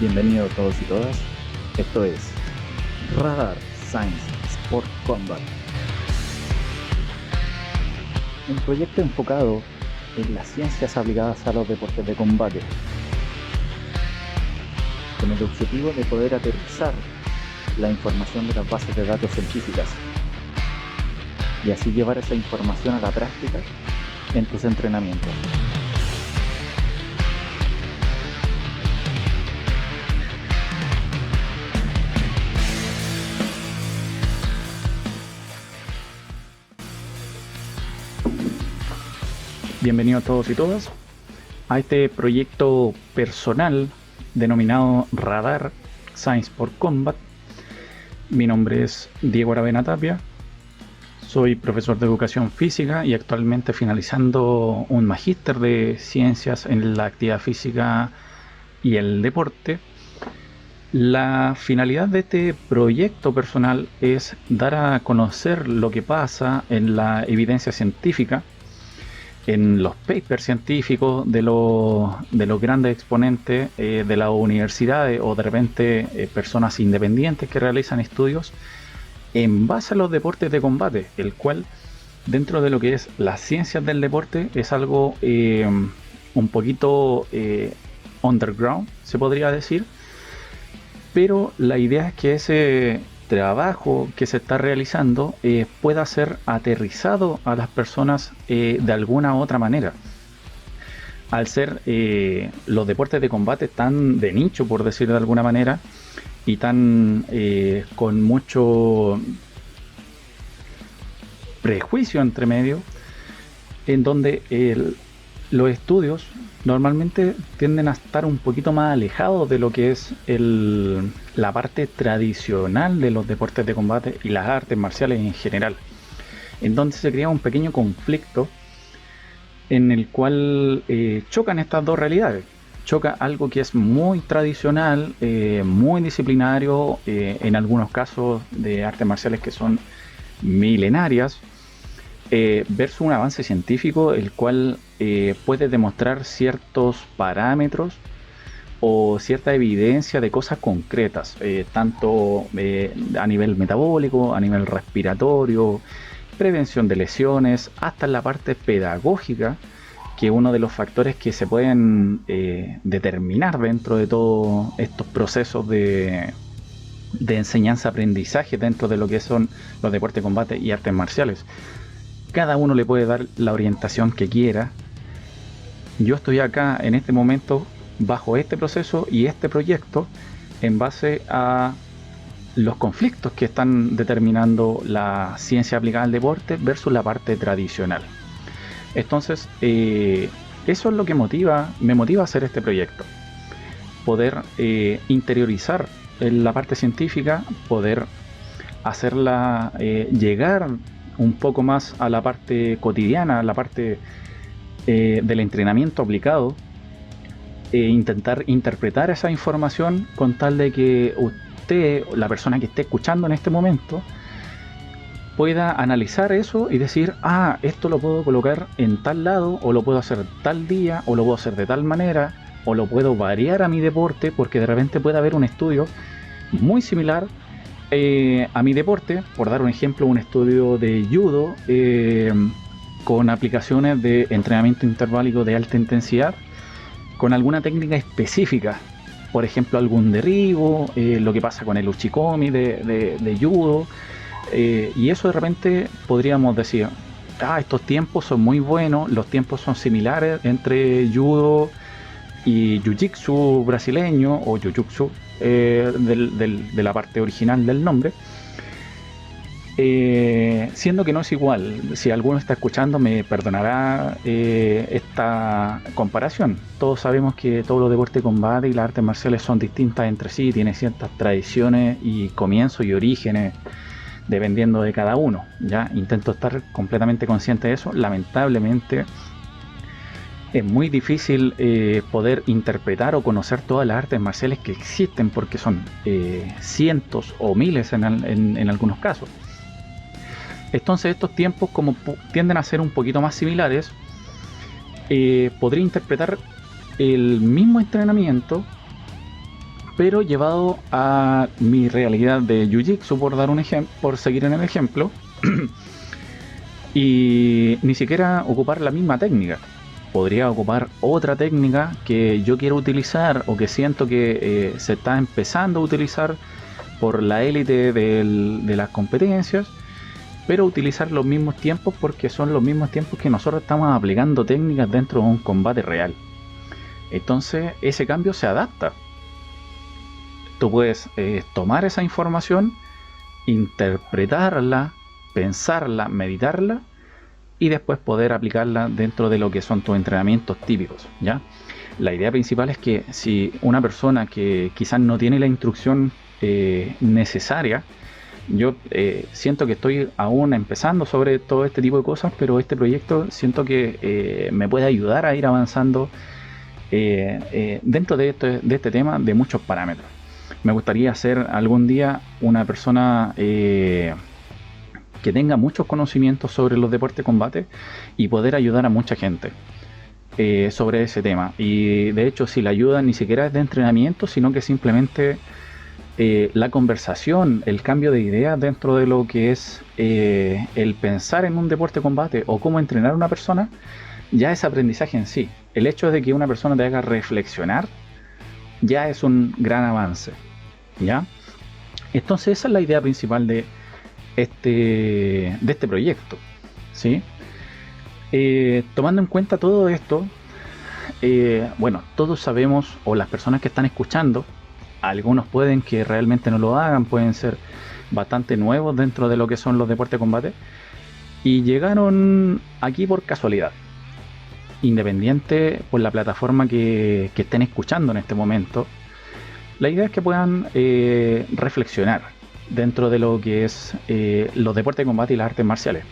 Bienvenidos todos y todas. Esto es Radar Science Sport Combat, un proyecto enfocado en las ciencias aplicadas a los deportes de combate, con el objetivo de poder aterrizar la información de las bases de datos científicas y así llevar esa información a la práctica en tus entrenamientos. Bienvenidos todos y todas a este proyecto personal denominado Radar Science Sport Combat. Mi nombre es Diego Aravena Tapia, soy profesor de educación física y actualmente finalizando un magíster de ciencias en la actividad física y el deporte. La finalidad de este proyecto personal es dar a conocer lo que pasa en la evidencia científica, en los papers científicos de los grandes exponentes de las universidades o de repente personas independientes que realizan estudios en base a los deportes de combate, el cual dentro de lo que es las ciencias del deporte es algo un poquito underground, se podría decir, pero la idea es que ese trabajo que se está realizando pueda ser aterrizado a las personas de alguna u otra manera. Al ser los deportes de combate tan de nicho, por decir de alguna manera, y tan con mucho prejuicio entre medio, en donde los estudios normalmente tienden a estar un poquito más alejados de lo que es la parte tradicional de los deportes de combate y las artes marciales en general, en donde se crea un pequeño conflicto en el cual chocan estas dos realidades. Choca algo que es muy tradicional, muy disciplinario, en algunos casos de artes marciales que son milenarias, versus un avance científico el cual puede demostrar ciertos parámetros o cierta evidencia de cosas concretas, tanto a nivel metabólico, a nivel respiratorio, prevención de lesiones, hasta en la parte pedagógica, que uno de los factores que se pueden determinar dentro de todos estos procesos de enseñanza-aprendizaje dentro de lo que son los deportes de combate y artes marciales. Cada uno le puede dar la orientación que quiera. Yo estoy acá en este momento bajo este proceso y este proyecto en base a los conflictos que están determinando la ciencia aplicada al deporte versus la parte tradicional. Entonces, eso es lo que me motiva a hacer este proyecto. Poder interiorizar la parte científica, poder hacerla llegar un poco más a la parte cotidiana, a la parte del entrenamiento aplicado, intentar interpretar esa información con tal de que usted, la persona que esté escuchando en este momento, pueda analizar eso y decir, esto lo puedo colocar en tal lado, o lo puedo hacer tal día, o lo puedo hacer de tal manera, o lo puedo variar a mi deporte, porque de repente puede haber un estudio muy similar a mi deporte, por dar un ejemplo, un estudio de judo con aplicaciones de entrenamiento interválico de alta intensidad con alguna técnica específica, por ejemplo algún derribo, lo que pasa con el uchikomi de judo, y eso de repente podríamos decir, estos tiempos son muy buenos, los tiempos son similares entre judo y jiu-jitsu brasileño o jiu-jitsu de la parte original del nombre, siendo que no es igual. Si alguno está escuchando me perdonará esta comparación. Todos sabemos que todos los deportes de combate y las artes marciales son distintas entre sí, tienen ciertas tradiciones y comienzos y orígenes dependiendo de cada uno. Ya intento estar completamente consciente de eso. Lamentablemente es muy difícil poder interpretar o conocer todas las artes marciales que existen, porque son cientos o miles en algunos casos. Entonces estos tiempos, como tienden a ser un poquito más similares, podría interpretar el mismo entrenamiento pero llevado a mi realidad de Jiu-Jitsu, por dar un ejemplo, por seguir en el ejemplo, y ni siquiera ocupar la misma técnica. Podría ocupar otra técnica que yo quiero utilizar o que siento que se está empezando a utilizar por la élite de las competencias, pero utilizar los mismos tiempos porque son los mismos tiempos que nosotros estamos aplicando técnicas dentro de un combate real. Entonces ese cambio se adapta. Tú puedes tomar esa información, interpretarla, pensarla, meditarla y después poder aplicarla dentro de lo que son tus entrenamientos típicos, ¿ya? La idea principal es que si una persona que quizás no tiene la instrucción necesaria, yo siento que estoy aún empezando sobre todo este tipo de cosas, pero este proyecto siento que me puede ayudar a ir avanzando dentro de este tema de muchos parámetros. Me gustaría ser algún día una persona que tenga muchos conocimientos sobre los deportes de combate y poder ayudar a mucha gente sobre ese tema. Y de hecho, si la ayuda ni siquiera es de entrenamiento, sino que simplemente la conversación, el cambio de ideas dentro de lo que es el pensar en un deporte de combate o cómo entrenar a una persona, ya es aprendizaje en sí. El hecho de que una persona te haga reflexionar ya es un gran avance, ¿ya? Entonces esa es la idea principal de este proyecto, ¿sí? Tomando en cuenta todo esto, bueno, todos sabemos, o las personas que están escuchando, algunos pueden que realmente no lo hagan, pueden ser bastante nuevos dentro de lo que son los deportes de combate y llegaron aquí por casualidad, independiente por la plataforma que estén escuchando en este momento. La idea es que puedan reflexionar dentro de lo que es los deportes de combate y las artes marciales.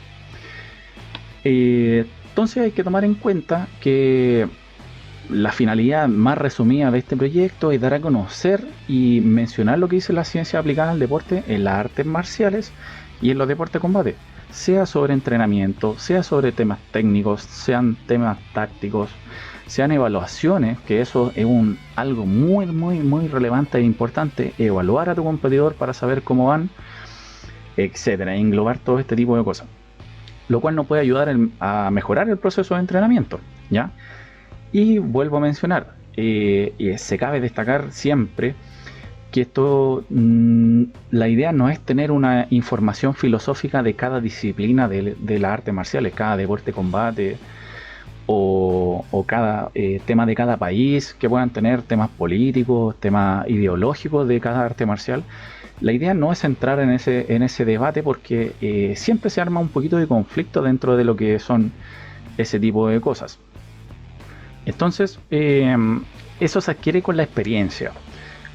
Entonces hay que tomar en cuenta que la finalidad más resumida de este proyecto es dar a conocer y mencionar lo que dice la ciencia aplicada al deporte en las artes marciales y en los deportes de combate, sea sobre entrenamiento, sea sobre temas técnicos, sean temas tácticos, sean evaluaciones, que eso es algo muy relevante e importante, evaluar a tu competidor para saber cómo van, etcétera, englobar todo este tipo de cosas, lo cual nos puede ayudar a mejorar el proceso de entrenamiento, ¿ya? Y vuelvo a mencionar, se cabe destacar siempre que esto, la idea no es tener una información filosófica de cada disciplina de las artes marciales, cada deporte de combate o cada tema de cada país, que puedan tener temas políticos, temas ideológicos de cada arte marcial. La idea no es entrar en ese debate porque siempre se arma un poquito de conflicto dentro de lo que son ese tipo de cosas. Entonces, eso se adquiere con la experiencia.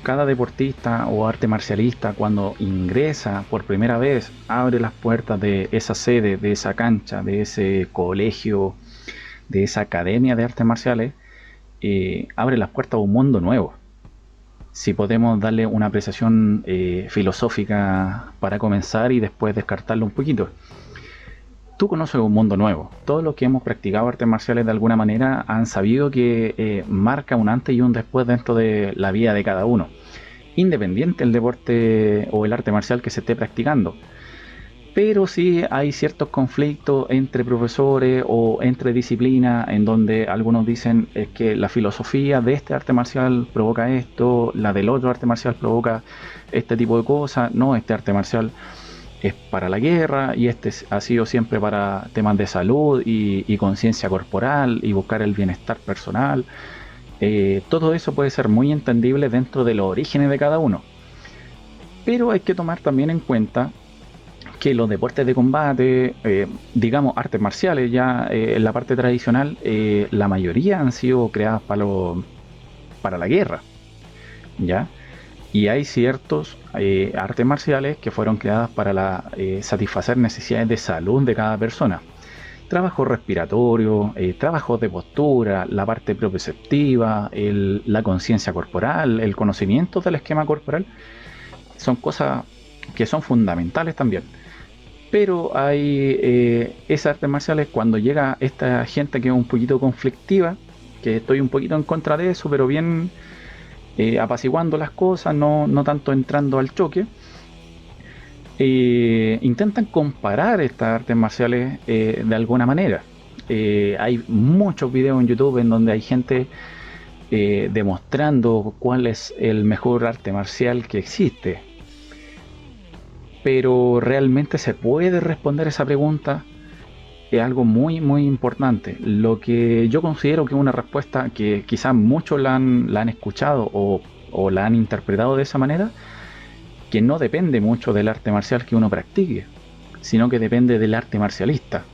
Cada deportista o arte marcialista, cuando ingresa por primera vez, abre las puertas de esa sede, de esa cancha, de ese colegio, de esa academia de artes marciales, abre las puertas a un mundo nuevo. Si podemos darle una apreciación filosófica para comenzar y después descartarlo un poquito. Tú conoces un mundo nuevo. Todos los que hemos practicado artes marciales de alguna manera han sabido que marca un antes y un después dentro de la vida de cada uno, independiente del deporte o el arte marcial que se esté practicando. Pero sí hay ciertos conflictos entre profesores o entre disciplinas en donde algunos dicen que la filosofía de este arte marcial provoca esto, la del otro arte marcial provoca este tipo de cosas. No, este arte marcial es para la guerra y este ha sido siempre para temas de salud y conciencia corporal y buscar el bienestar personal. Todo eso puede ser muy entendible dentro de los orígenes de cada uno, pero hay que tomar también en cuenta que los deportes de combate, digamos artes marciales ya en la parte tradicional, la mayoría han sido creadas para la guerra, ¿ya? Y hay ciertos artes marciales que fueron creadas para satisfacer necesidades de salud de cada persona. Trabajo respiratorio, trabajos de postura, la parte propioceptiva, la conciencia corporal, el conocimiento del esquema corporal, son cosas que son fundamentales también. Pero hay esas artes marciales, cuando llega esta gente que es un poquito conflictiva, que estoy un poquito en contra de eso, pero bien apaciguando las cosas, no tanto entrando al choque. Intentan comparar estas artes marciales de alguna manera. Hay muchos videos en YouTube en donde hay gente demostrando cuál es el mejor arte marcial que existe. Pero realmente se puede responder esa pregunta. Es algo muy muy importante. Lo que yo considero que es una respuesta que quizás muchos la han escuchado o la han interpretado de esa manera, que no depende mucho del arte marcial que uno practique, sino que depende del arte marcialista,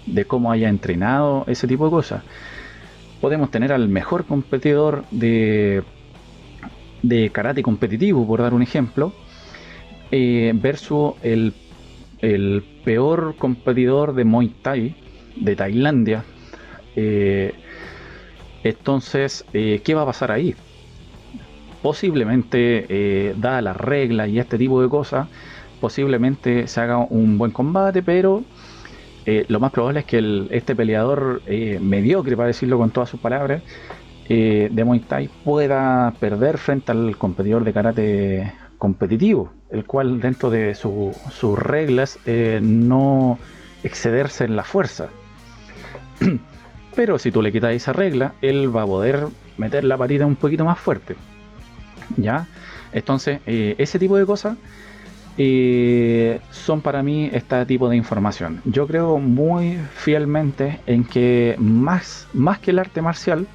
de cómo haya entrenado, ese tipo de cosas. Podemos tener al mejor competidor de karate competitivo, por dar un ejemplo, versus el peor competidor de Muay Thai de Tailandia. Entonces, ¿qué va a pasar ahí? Posiblemente, dadas las reglas y este tipo de cosas, posiblemente se haga un buen combate, pero lo más probable es que este peleador mediocre, para decirlo con todas sus palabras, de Muay Thai pueda perder frente al competidor de karate competitivo, el cual dentro de sus reglas no excederse en la fuerza. Pero si tú le quitas esa regla, él va a poder meter la patita un poquito más fuerte. ¿Ya? Entonces, ese tipo de cosas son para mí este tipo de información. Yo creo muy fielmente en que más que el arte marcial,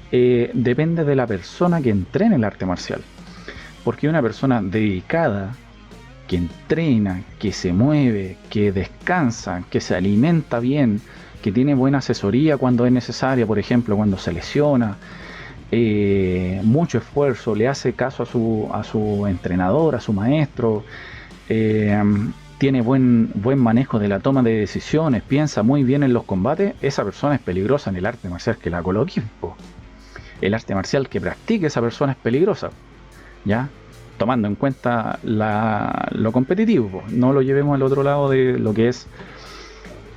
depende de la persona que entrene el arte marcial. Porque una persona dedicada, que entrena, que se mueve, que descansa, que se alimenta bien, que tiene buena asesoría cuando es necesaria, por ejemplo, cuando se lesiona, mucho esfuerzo, le hace caso a su entrenador, a su maestro, tiene buen manejo de la toma de decisiones, piensa muy bien en los combates, esa persona es peligrosa en el arte marcial que la coloque. El arte marcial que practique esa persona es peligrosa, ¿ya? Tomando en cuenta lo competitivo, no lo llevemos al otro lado de lo que es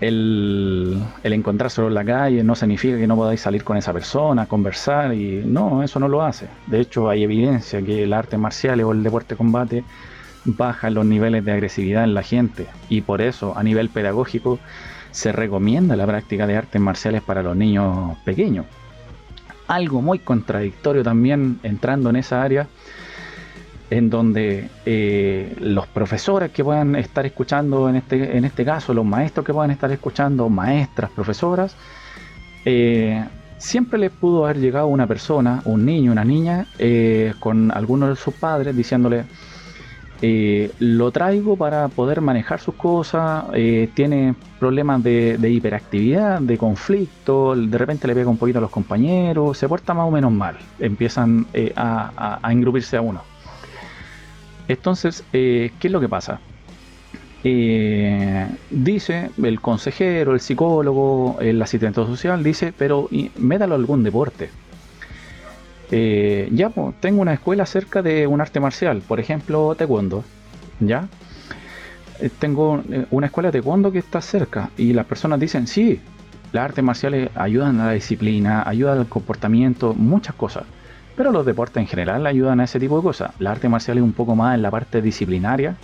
el encontrárselo en la calle. No significa que no podáis salir con esa persona, conversar, y no, eso no lo hace. De hecho, hay evidencia que el arte marcial o el deporte de combate baja los niveles de agresividad en la gente, y por eso a nivel pedagógico se recomienda la práctica de artes marciales para los niños pequeños. Algo muy contradictorio también entrando en esa área, en donde los profesores que puedan estar escuchando en este caso, los maestros que puedan estar escuchando, maestras, profesoras, siempre les pudo haber llegado una persona, un niño, una niña, con alguno de sus padres diciéndole: lo traigo para poder manejar sus cosas, tiene problemas de hiperactividad, de conflicto, de repente le pega un poquito a los compañeros, se porta más o menos mal, empiezan a engrupirse a uno. Entonces, ¿qué es lo que pasa? Dice el consejero, el psicólogo, el asistente social, dice: pero métalo a algún deporte. Ya, pues, tengo una escuela cerca de un arte marcial, por ejemplo, taekwondo, ¿ya? Tengo una escuela de taekwondo que está cerca, y las personas dicen: sí, las artes marciales ayudan a la disciplina, ayudan al comportamiento, muchas cosas. Pero los deportes en general ayudan a ese tipo de cosas. La arte marcial es un poco más en la parte disciplinaria,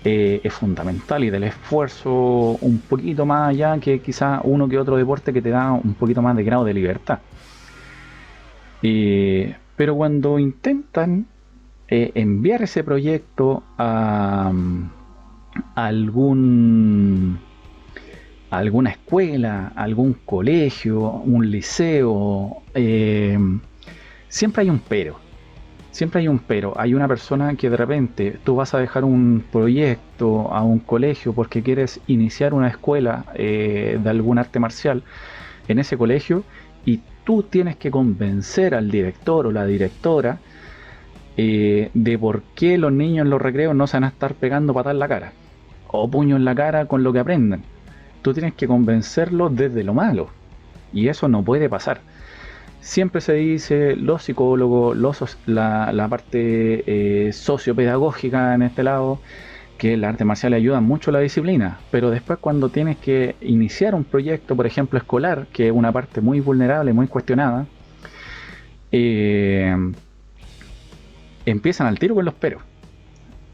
es fundamental, y del esfuerzo un poquito más allá que quizá uno que otro deporte que te da un poquito más de grado de libertad. Pero cuando intentan enviar ese proyecto a alguna escuela, algún colegio, un liceo, siempre hay un pero. Siempre hay un pero. Hay una persona que de repente tú vas a dejar un proyecto a un colegio porque quieres iniciar una escuela de algún arte marcial en ese colegio, y tú tienes que convencer al director o la directora de por qué los niños en los recreos no se van a estar pegando patas en la cara o puño en la cara con lo que aprendan. Tú tienes que convencerlos desde lo malo, y eso no puede pasar. Siempre se dice, los psicólogos, la parte sociopedagógica en este lado, que las artes marciales ayudan mucho a la disciplina, pero después cuando tienes que iniciar un proyecto, por ejemplo escolar, que es una parte muy vulnerable, muy cuestionada, empiezan al tiro con los peros.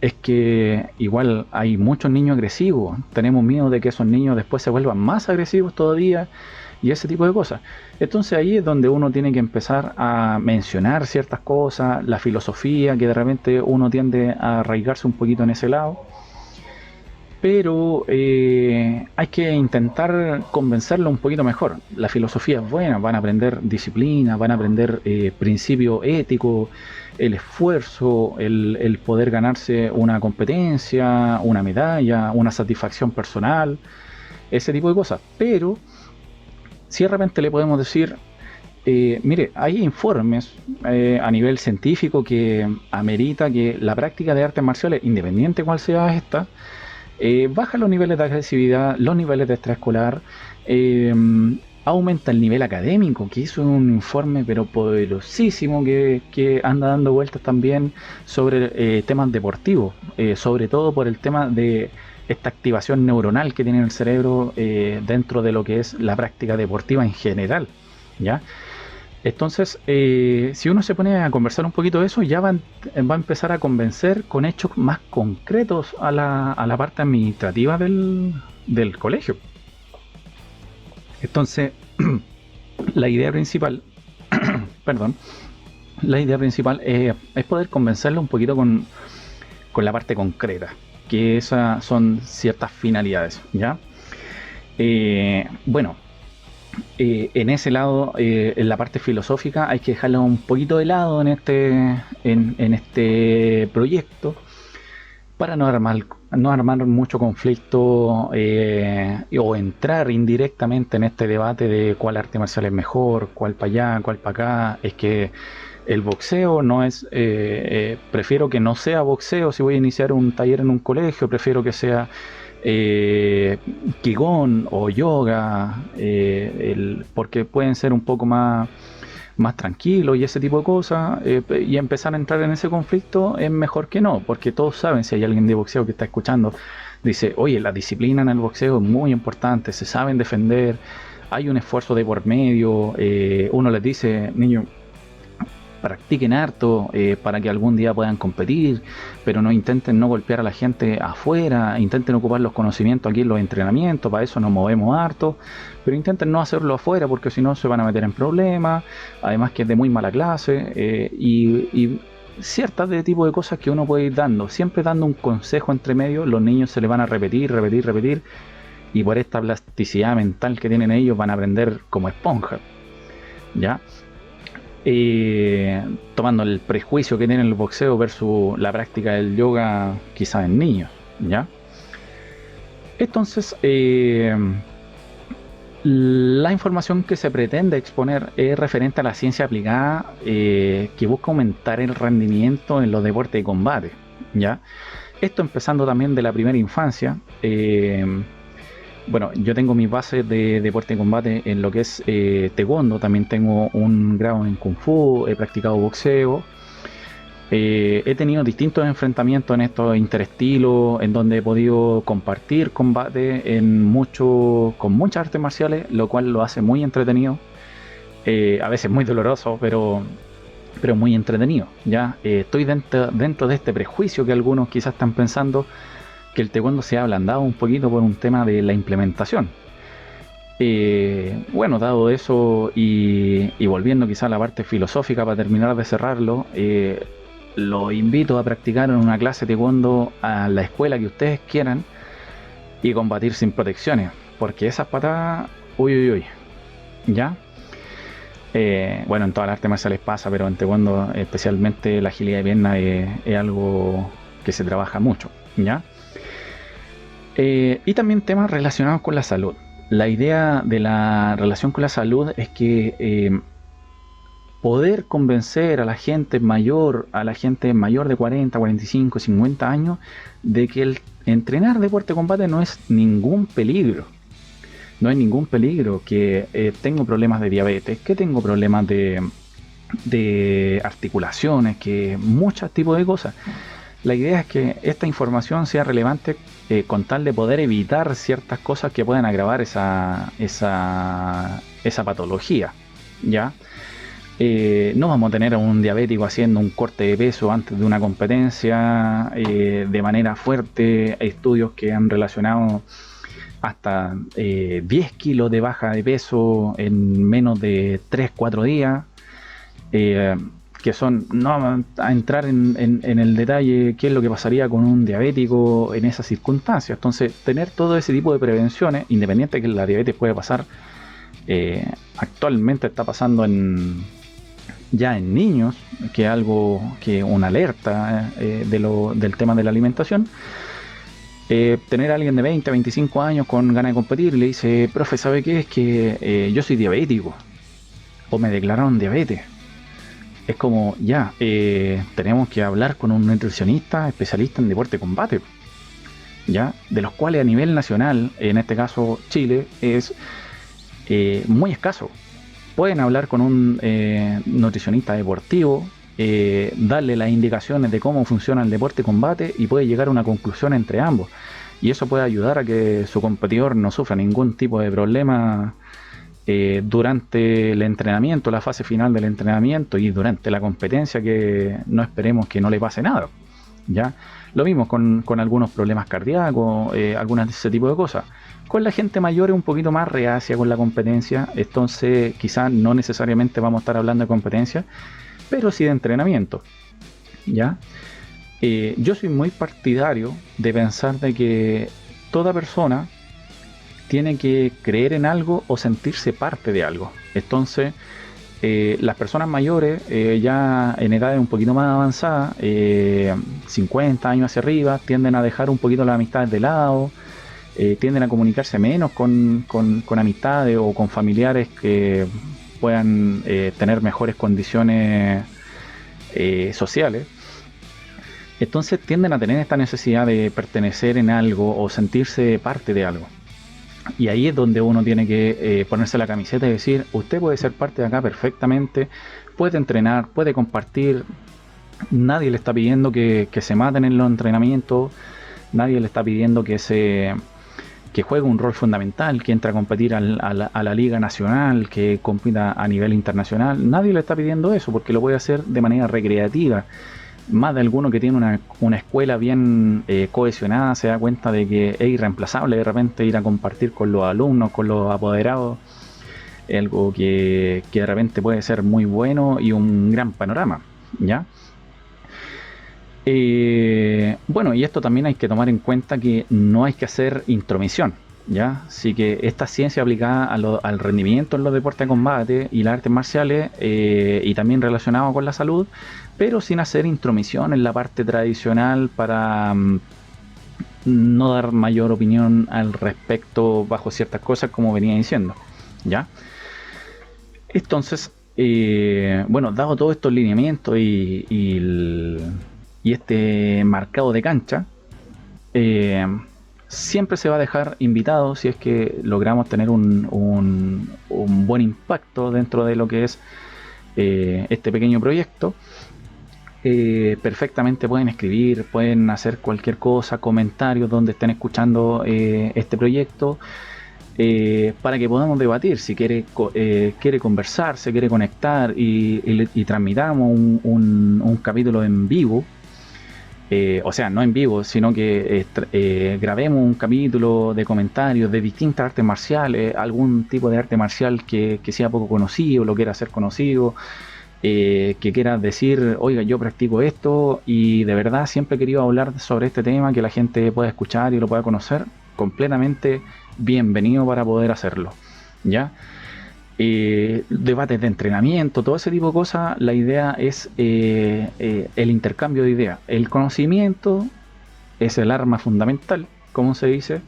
Es que igual hay muchos niños agresivos, tenemos miedo de que esos niños después se vuelvan más agresivos todavía y ese tipo de cosas. Entonces ahí es donde uno tiene que empezar a mencionar ciertas cosas, la filosofía, que de repente uno tiende a arraigarse un poquito en ese lado, pero hay que intentar convencerlo un poquito mejor. La filosofía es buena, van a aprender disciplina, van a aprender principio ético, el esfuerzo, el poder ganarse una competencia, una medalla, una satisfacción personal, ese tipo de cosas. Pero si de repente le podemos decir, mire, hay informes a nivel científico que amerita que la práctica de artes marciales, independiente cuál sea esta, baja los niveles de agresividad, los niveles de estrés escolar, aumenta el nivel académico, que hizo un informe pero poderosísimo que anda dando vueltas también sobre temas deportivos, sobre todo por el tema de esta activación neuronal que tiene el cerebro dentro de lo que es la práctica deportiva en general, ¿ya? Entonces, si uno se pone a conversar un poquito de eso, ya va a empezar a convencer con hechos más concretos a la parte administrativa del colegio. Entonces, la idea principal, perdón, la idea principal es poder convencerlo un poquito con la parte concreta, que esas son ciertas finalidades, ¿ya? Bueno. En ese lado, en la parte filosófica, hay que dejarlo un poquito de lado en este proyecto para no armar mucho conflicto o entrar indirectamente en este debate de cuál arte marcial es mejor, cuál para allá, cuál para acá. Es que el boxeo no es... prefiero que no sea boxeo si voy a iniciar un taller en un colegio, prefiero que sea... Qigong o yoga, porque pueden ser un poco más tranquilos y ese tipo de cosas, y empezar a entrar en ese conflicto es mejor que no, porque todos saben, si hay alguien de boxeo que está escuchando, dice, oye, la disciplina en el boxeo es muy importante, se saben defender, hay un esfuerzo de por medio, uno les dice, niños, practiquen harto para que algún día puedan competir, pero no intenten no golpear a la gente afuera, intenten ocupar los conocimientos aquí en los entrenamientos, para eso nos movemos harto, pero intenten no hacerlo afuera porque si no se van a meter en problemas, además que es de muy mala clase, y ciertas de tipo de cosas que uno puede ir dando, siempre dando un consejo entre medio, los niños se le van a repetir, y por esta plasticidad mental que tienen ellos van a aprender como esponja, ¿ya? Tomando el prejuicio que tiene el boxeo versus la práctica del yoga quizás en niños, ¿ya? Entonces, la información que se pretende exponer es referente a la ciencia aplicada que busca aumentar el rendimiento en los deportes de combate, ¿ya? Esto empezando también de la primera infancia. Bueno, yo tengo mis bases de deporte de combate en lo que es taekwondo, también tengo un grado en kung fu, he practicado boxeo, he tenido distintos enfrentamientos en estos interestilos, en donde he podido compartir combate con muchas artes marciales, lo cual lo hace muy entretenido, a veces muy doloroso, pero muy entretenido, ¿ya? Estoy dentro de este prejuicio que algunos quizás están pensando, que el taekwondo se ha ablandado un poquito por un tema de la implementación. Bueno, dado eso y volviendo quizá a la parte filosófica para terminar de cerrarlo, lo invito a practicar en una clase de taekwondo a la escuela que ustedes quieran y combatir sin protecciones, porque esas patadas, uy, ¿ya? Bueno, en todas las artes marciales pasa, pero en taekwondo especialmente la agilidad de pierna es algo que se trabaja mucho, ¿ya? Y también temas relacionados con la salud. La idea de la relación con la salud es que poder convencer a la gente mayor de 40, 45, 50 años de que el entrenar deporte de combate no es ningún peligro. No es ningún peligro, que tengo problemas de diabetes, que tengo problemas de articulaciones, que muchos tipos de cosas. La idea es que esta información sea relevante con tal de poder evitar ciertas cosas que puedan agravar esa patología, ¿ya? No vamos a tener a un diabético haciendo un corte de peso antes de una competencia de manera fuerte. Hay estudios que han relacionado hasta 10 kilos de baja de peso en menos de 3-4 días, que son, no a entrar en el detalle qué es lo que pasaría con un diabético en esas circunstancias. Entonces, tener todo ese tipo de prevenciones, independiente de que la diabetes puede pasar, actualmente está pasando ya en niños, que es algo que una alerta del tema de la alimentación. Tener a alguien de 20 a 25 años con ganas de competir y le dice, profe, ¿sabe qué? Es que yo soy diabético o me declararon diabetes. Es como, ya, tenemos que hablar con un nutricionista especialista en deporte de combate, ya, de los cuales a nivel nacional, en este caso Chile, es muy escaso. Pueden hablar con un nutricionista deportivo, darle las indicaciones de cómo funciona el deporte de combate y puede llegar a una conclusión entre ambos. Y eso puede ayudar a que su competidor no sufra ningún tipo de problema durante el entrenamiento, la fase final del entrenamiento y durante la competencia, que no esperemos que no le pase nada. ¿Ya? Lo mismo con algunos problemas cardíacos, algunas de ese tipo de cosas. Con la gente mayor es un poquito más reacia con la competencia, entonces quizás no necesariamente vamos a estar hablando de competencia, pero sí de entrenamiento. ¿Ya? Yo soy muy partidario de pensar de que toda persona tiene que creer en algo o sentirse parte de algo. Entonces, las personas mayores, ya en edades un poquito más avanzadas, 50 años hacia arriba, tienden a dejar un poquito las amistades de lado, tienden a comunicarse menos con amistades o con familiares que puedan tener mejores condiciones sociales. Entonces tienden a tener esta necesidad de pertenecer en algo o sentirse parte de algo. Y ahí es donde uno tiene que ponerse la camiseta y decir, usted puede ser parte de acá perfectamente, puede entrenar, puede compartir. Nadie le está pidiendo que se maten en los entrenamientos, nadie le está pidiendo que juegue un rol fundamental, que entre a competir a la liga nacional, que compita a nivel internacional. Nadie le está pidiendo eso, porque lo puede hacer de manera recreativa. Más de alguno que tiene una escuela bien cohesionada se da cuenta de que es irreemplazable de repente ir a compartir con los alumnos, con los apoderados, algo que de repente puede ser muy bueno y un gran panorama, ¿ya? Bueno, y esto también hay que tomar en cuenta que no hay que hacer intromisión, ¿ya? Así que esta ciencia aplicada al rendimiento en los deportes de combate y las artes marciales, y también relacionado con la salud, pero sin hacer intromisión en la parte tradicional para no dar mayor opinión al respecto bajo ciertas cosas, como venía diciendo, ¿ya? Entonces, bueno, dado todos estos lineamientos y este marcado de cancha, siempre se va a dejar invitado, si es que logramos tener un buen impacto dentro de lo que es este pequeño proyecto. Perfectamente pueden escribir, pueden hacer cualquier cosa, comentarios donde estén escuchando este proyecto, para que podamos debatir. Si quiere conversar, se quiere conectar y transmitamos un capítulo en vivo, o sea, no en vivo, sino que grabemos un capítulo de comentarios de distintas artes marciales, algún tipo de arte marcial que sea poco conocido, lo quiera hacer conocido, que quiera decir, oiga, yo practico esto y de verdad siempre he querido hablar sobre este tema, que la gente pueda escuchar y lo pueda conocer. Completamente bienvenido para poder hacerlo, ¿ya? Debates de entrenamiento, todo ese tipo de cosas. La idea es el intercambio de ideas. El conocimiento es el arma fundamental, como se dice,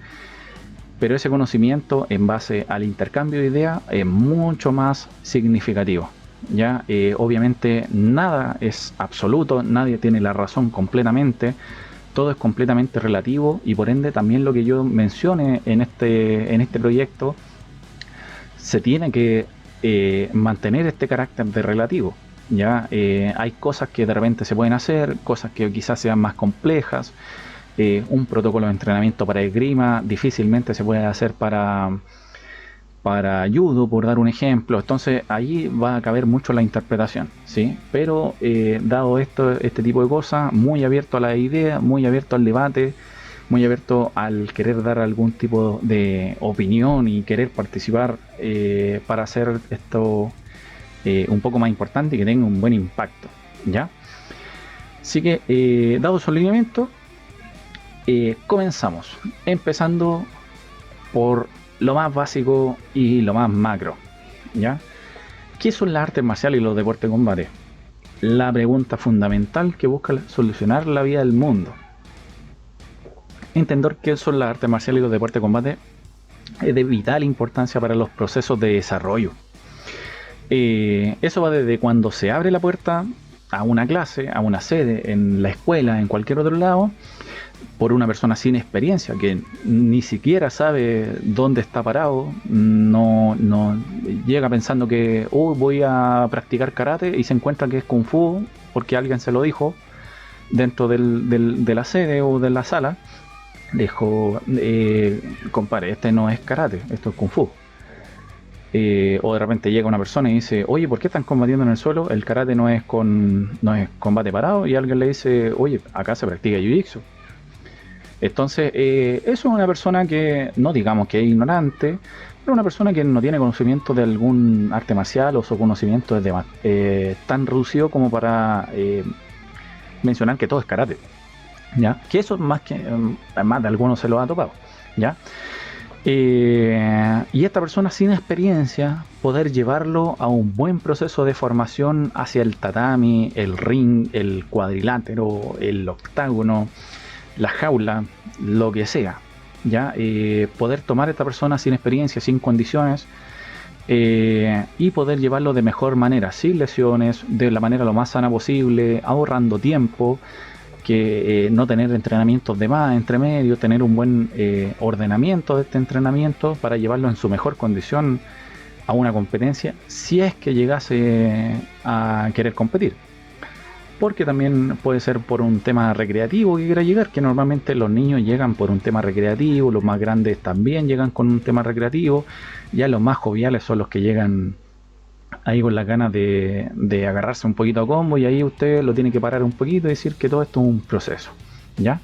pero ese conocimiento en base al intercambio de ideas es mucho más significativo, ¿ya? Obviamente nada es absoluto, nadie tiene la razón completamente, todo es completamente relativo, y por ende también lo que yo mencione en este proyecto se tiene que mantener este carácter de relativo, ¿ya? Hay cosas que de repente se pueden hacer, cosas que quizás sean más complejas. Un protocolo de entrenamiento para esgrima difícilmente se puede hacer para para judo, por dar un ejemplo. Entonces ahí va a caber mucho la interpretación, ¿sí? Pero dado este tipo de cosas, muy abierto a la idea, muy abierto al debate, muy abierto al querer dar algún tipo de opinión y querer participar para hacer esto un poco más importante y que tenga un buen impacto, ¿ya? Así que, dado su alineamiento, comenzamos, empezando por lo más básico y lo más macro, ¿ya? ¿Qué son las artes marciales y los deportes de combate? La pregunta fundamental que busca solucionar la vida del mundo. Entender qué son las artes marciales y los deportes de combate es de vital importancia para los procesos de desarrollo. Eso va desde cuando se abre la puerta a una clase, a una sede, en la escuela, en cualquier otro lado, por una persona sin experiencia, que ni siquiera sabe dónde está parado, no llega pensando que voy a practicar karate y se encuentra que es kung fu porque alguien se lo dijo dentro de la sede o de la sala. Dijo, compadre, este no es karate, esto es kung fu. O de repente llega una persona y dice, oye, ¿por qué están combatiendo en el suelo? El karate no es combate parado. Y alguien le dice, oye, acá se practica jiu-jitsu. Entonces, eso es una persona que, no digamos que es ignorante, pero una persona que no tiene conocimiento de algún arte marcial o su conocimiento es tan reducido como para mencionar que todo es karate, ¿ya? Que eso más de algunos se lo ha topado, ¿ya? Y esta persona sin experiencia, poder llevarlo a un buen proceso de formación hacia el tatami, el ring, el cuadrilátero, el octágono, la jaula, lo que sea, ¿ya? Poder tomar a esta persona sin experiencia, sin condiciones, y poder llevarlo de mejor manera, sin lesiones, de la manera lo más sana posible, ahorrando tiempo, que no tener entrenamientos de más entre medio, tener un buen ordenamiento de este entrenamiento para llevarlo en su mejor condición a una competencia, si es que llegase a querer competir. Porque también puede ser por un tema recreativo que quiera llegar, que normalmente los niños llegan por un tema recreativo, los más grandes también llegan con un tema recreativo, ya los más joviales son los que llegan ahí con las ganas de agarrarse un poquito a combo, y ahí usted lo tiene que parar un poquito y decir que todo esto es un proceso, ¿ya?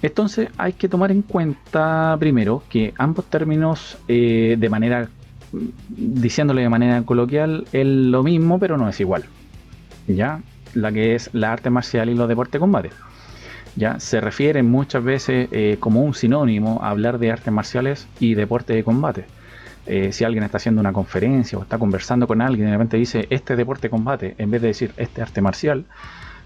Entonces hay que tomar en cuenta primero que ambos términos, diciéndole de manera coloquial, es lo mismo pero no es igual, ¿ya? La que es la arte marcial y los deportes de combate, ¿ya? Se refieren muchas veces como un sinónimo a hablar de artes marciales y deportes de combate. Si alguien está haciendo una conferencia o está conversando con alguien y de repente dice este deporte de combate en vez de decir este arte marcial,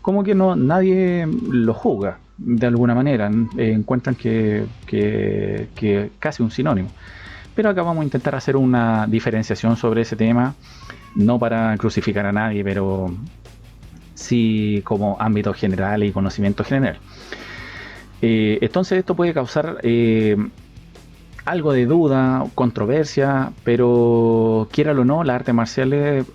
como que nadie lo juzga de alguna manera, encuentran que casi un sinónimo. Pero acá vamos a intentar hacer una diferenciación sobre ese tema, no para crucificar a nadie, pero sí como ámbito general y conocimiento general. Entonces esto puede causar algo de duda, controversia, pero quiéralo o no, las artes marciales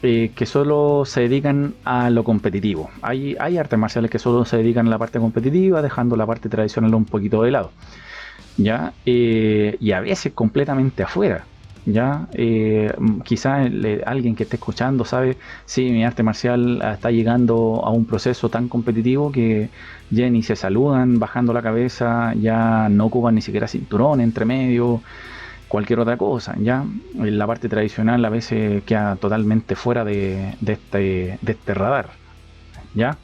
que solo se dedican a lo competitivo. Hay artes marciales que solo se dedican a la parte competitiva, dejando la parte tradicional un poquito de lado, ¿ya? Y a veces completamente afuera, ¿ya? Quizás alguien que esté escuchando sabe, sí, mi arte marcial está llegando a un proceso tan competitivo que ya ni se saludan bajando la cabeza, ya no ocupan ni siquiera cinturón entre medio, cualquier otra cosa, ¿ya? La parte tradicional a veces queda totalmente fuera de este radar, ¿ya?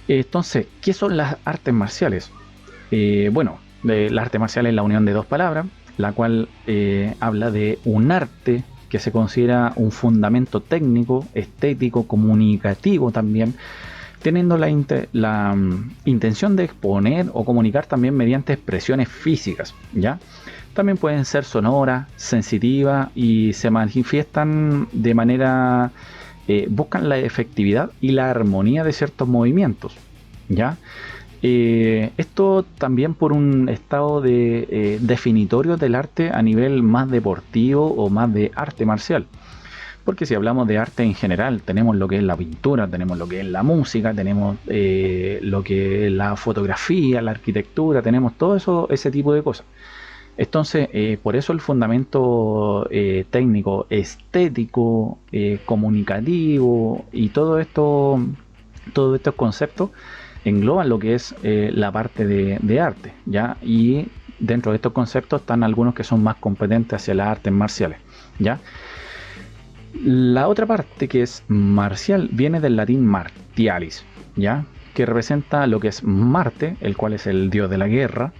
Entonces, ¿qué son las artes marciales? Bueno, las artes marciales es la unión de dos palabras, la cual habla de un arte que se considera un fundamento técnico, estético, comunicativo también, teniendo la intención de exponer o comunicar también mediante expresiones físicas, ¿ya? También pueden ser sonoras, sensitivas y se manifiestan de manera, buscan la efectividad y la armonía de ciertos movimientos, ¿ya? Esto también por un estado definitorio del arte a nivel más deportivo o más de arte marcial. Porque si hablamos de arte en general, tenemos lo que es la pintura, tenemos lo que es la música, tenemos lo que es la fotografía, la arquitectura, tenemos todo eso, ese tipo de cosas. Entonces, por eso el fundamento técnico, estético, comunicativo y todos estos conceptos engloban lo que es la parte de arte, ¿ya? Y dentro de estos conceptos están algunos que son más competentes hacia las artes marciales, ¿ya? La otra parte, que es marcial, viene del latín martialis, ¿ya? Que representa lo que es Marte, el cual es el dios de la guerra,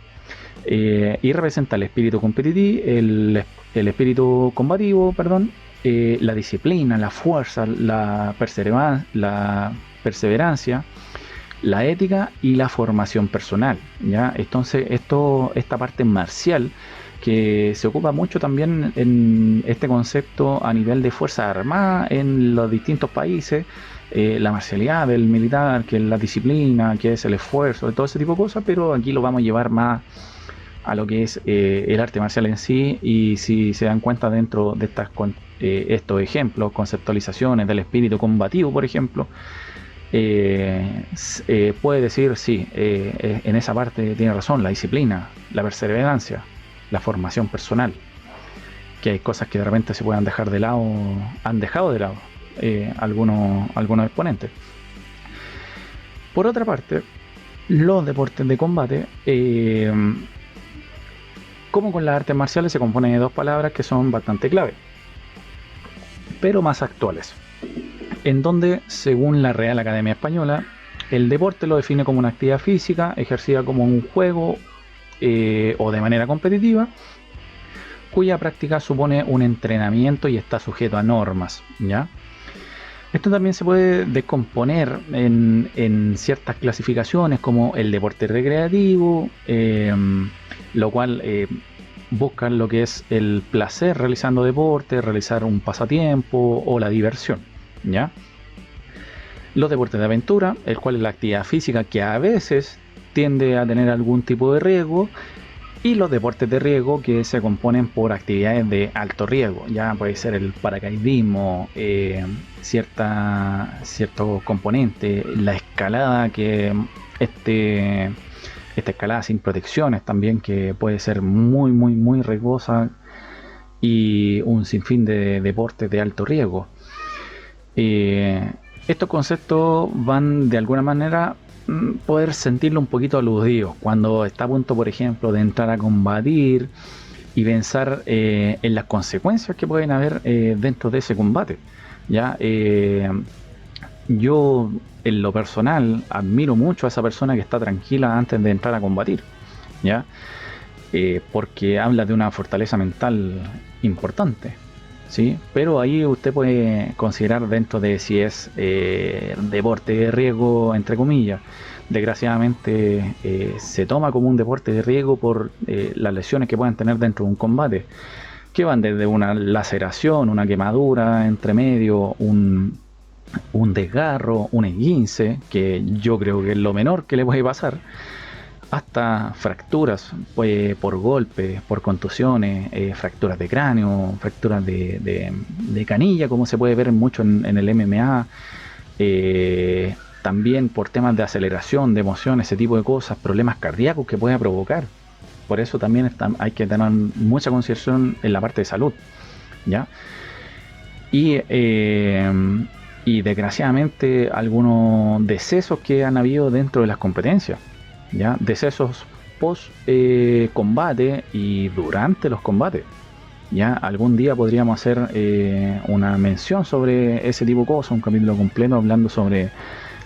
y representa el espíritu competitivo, el espíritu combativo, perdón, la disciplina, la fuerza, la perseverancia, la ética y la formación personal, ¿ya? Entonces, esta parte marcial que se ocupa mucho también en este concepto a nivel de Fuerzas Armadas en los distintos países, la marcialidad del militar, que es la disciplina, que es el esfuerzo, todo ese tipo de cosas, pero aquí lo vamos a llevar más a lo que es el arte marcial en sí. Y si se dan cuenta dentro de estos ejemplos, conceptualizaciones del espíritu combativo, por ejemplo, puede decir, sí, en esa parte tiene razón, la disciplina, la perseverancia, la formación personal, que hay cosas que de repente se puedan dejar de lado, han dejado de lado algunos exponentes. Por otra parte, los deportes de combate, como con las artes marciales, se componen de dos palabras que son bastante clave, pero más actuales, en donde, según la Real Academia Española, el deporte lo define como una actividad física ejercida como un juego o de manera competitiva, cuya práctica supone un entrenamiento y está sujeto a normas, ¿ya? Esto también se puede descomponer en ciertas clasificaciones, como el deporte recreativo, lo cual busca lo que es el placer realizando deporte, realizar un pasatiempo o la diversión, ¿ya? Los deportes de aventura, el cual es la actividad física que a veces tiende a tener algún tipo de riesgo, y los deportes de riesgo, que se componen por actividades de alto riesgo, ya puede ser el paracaidismo, cierto componente, la escalada, que esta escalada sin protecciones también, que puede ser muy riesgosa, y un sinfín de deportes de alto riesgo. Estos conceptos van de alguna manera poder sentirlo un poquito aludido cuando está a punto, por ejemplo, de entrar a combatir y pensar en las consecuencias que pueden haber dentro de ese combate, ¿ya? Yo, en lo personal, admiro mucho a esa persona que está tranquila antes de entrar a combatir, ¿ya? Porque habla de una fortaleza mental importante, ¿sí? Pero ahí usted puede considerar dentro de si es deporte de riesgo, entre comillas. Desgraciadamente se toma como un deporte de riesgo por las lesiones que puedan tener dentro de un combate, que van desde una laceración, una quemadura entre medio, un desgarro, un esguince, que yo creo que es lo menor que le puede pasar, hasta fracturas, pues, por golpes, por contusiones, fracturas de cráneo, fracturas de canilla, como se puede ver mucho en el MMA, también por temas de aceleración, de emoción, ese tipo de cosas, problemas cardíacos que puede provocar. Por eso también hay que tener mucha consideración en la parte de salud, ¿ya? Y desgraciadamente algunos decesos que han habido dentro de las competencias, ¿ya? Decesos post combate y durante los combates, ¿ya? Algún día podríamos hacer una mención sobre ese tipo de cosas, un capítulo completo hablando sobre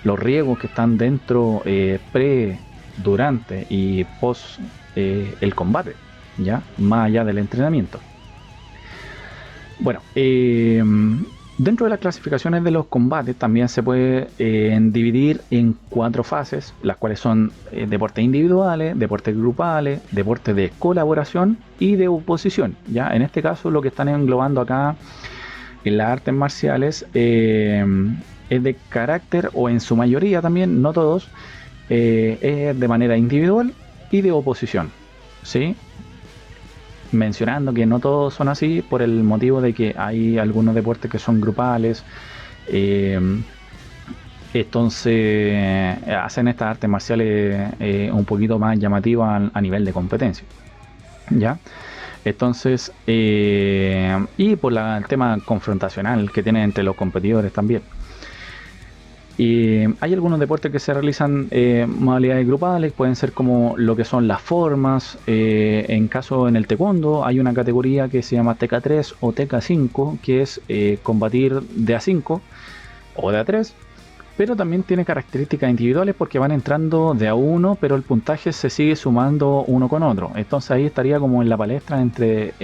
los riesgos que están dentro, pre, durante y post el combate, ¿ya? Más allá del entrenamiento. Bueno, dentro de las clasificaciones de los combates también se puede dividir en 4 fases, las cuales son deportes individuales, deportes grupales, deportes de colaboración y de oposición, ¿ya? En este caso lo que están englobando acá en las artes marciales es de carácter, o en su mayoría también, no todos, es de manera individual y de oposición, ¿sí? Mencionando que no todos son así por el motivo de que hay algunos deportes que son grupales, entonces hacen estas artes marciales un poquito más llamativas a nivel de competencia. ¿ya? Entonces, y por el tema confrontacional que tienen entre los competidores también. Y hay algunos deportes que se realizan modalidades grupales, pueden ser como lo que son las formas. En caso en el taekwondo hay una categoría que se llama TK3 o TK5, que es combatir de A5 o de A3, pero también tiene características individuales porque van entrando de A1, pero el puntaje se sigue sumando uno con otro. Entonces ahí estaría como en la palestra entre